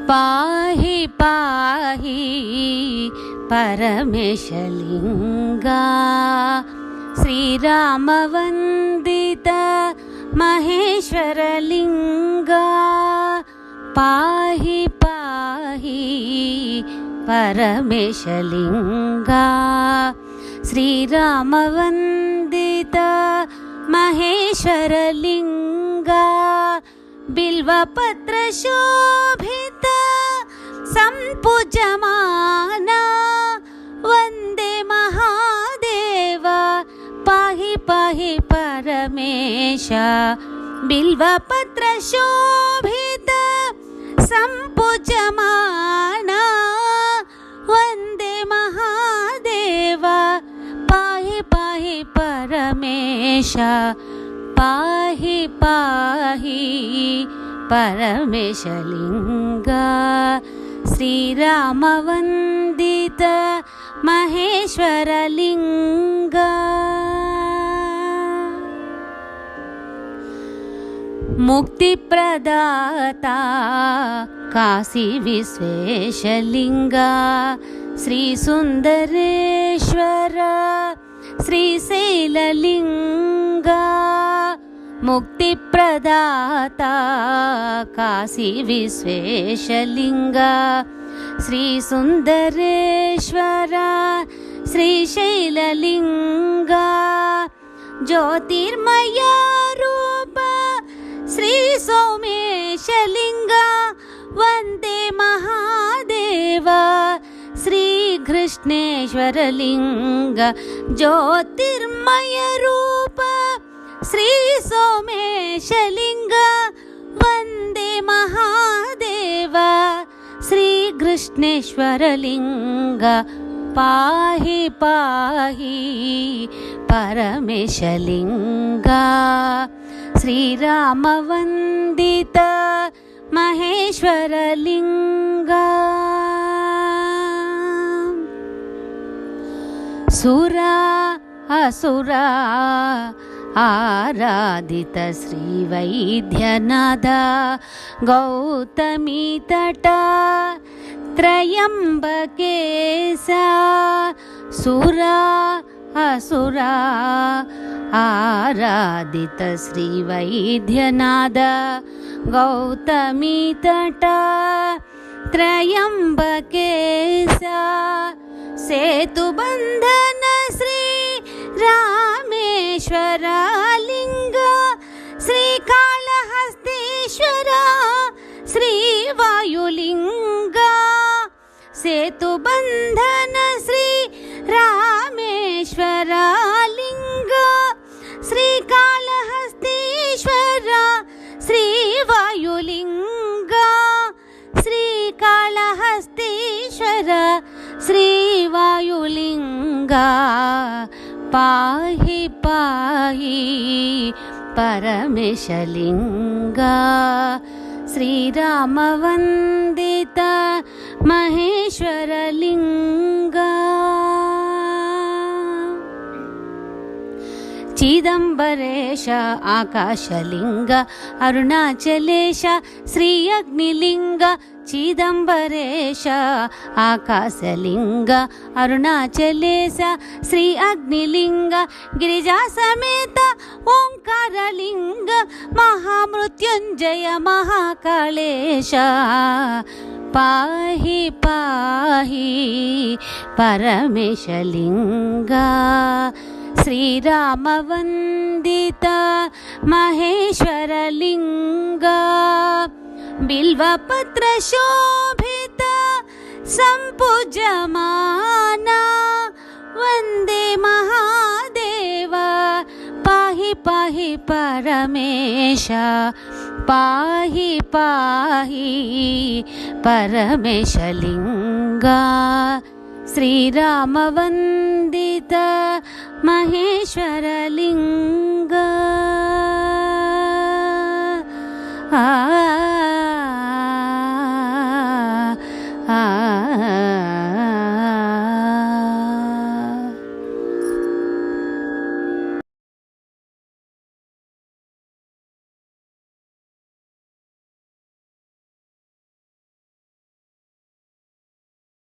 पाहि पाहि परमेशलिङ्गा श्रीरामवन्दित महेश्वरलिङ्गा पाहि पाहि परमेशलिङ्गा श्रीरामवन्दित महेश्वरलिङ्गा बिल्वपत्रशोभित सम्पूज्यमाना वन्दे महादेव पाहि पाहि परमेश बिल्वपत्रशोभित सम्पूज्यमाना वन्दे महादेव पाहि पाहि परमेश पाहि पाहि परमेशलिङ्गा श्रीरामवन्दित महेश्वरलिङ्गा मुक्तिप्रदाता काशी विश्वेशलिङ्गा श्रीसुन्दरेश्वर श्रीशैललिङ्गा मुक्तिप्रदाता काशी विश्वेशलिङ्गा श्रीसुन्दरेश्वर श्रीशैललिङ्गा ज्योतिर्मय रूप श्रीसोमेशलिङ्गा वन्दे महादेव श्रीकृष्णेश्वरलिङ्गा ज्योतिर्मय रूप श्रीसोमेशलिङ्गा वन्दे महादेव श्रीकृष्णेश्वरलिङ्गा पाहि पाहि परमेशलिङ्गा श्रीरामवन्दित महेश्वरलिङ्गा सुरा असुरा आराधित श्रीवैद्यनाथ गौतमी तटा त्रयम्बकेशा सुरा असुरा आराधित श्रीवैद्यनाथ गौतमी तटा त्रयम्बकेशा सेतुबन्धन श्री रामेश्वरलिङ्गा श्रीकाళहस्तीश्वर श्रीवायुलिङ्गा सेतुबन्धन श्री रामेश्वरलिङ्गा श्रीकाళहस्तीश्वर श्रीवायुलिङ्गा श्रीकाళहस्तीश्वर श्रीवायुलिङ्गा पाहि पाहि परमेशलिङ्गा श्रीरामवन्दित महेश्वरलिङ्गा चिदंबरेश आकाशलिंग अरुणाचलेश श्री अग्निलिंग चिदंबरेश आकाशलिंग अरुणाचलेश श्री अग्निलिंग गिरिजा समेत ओंकारलिंग महामृत्युंजय महाकालेश पाहि पाहि परमेशलिंगा श्रीरामवन्दित महेश्वरलिंगा बिल्वपत्रशोभित सम्पूज्यमाना वन्दे महादेव पाहि पाहि परमेश पाहि पाहि परमेशलिंगा श्रीरामवन्दित महेश्वरलिंगा।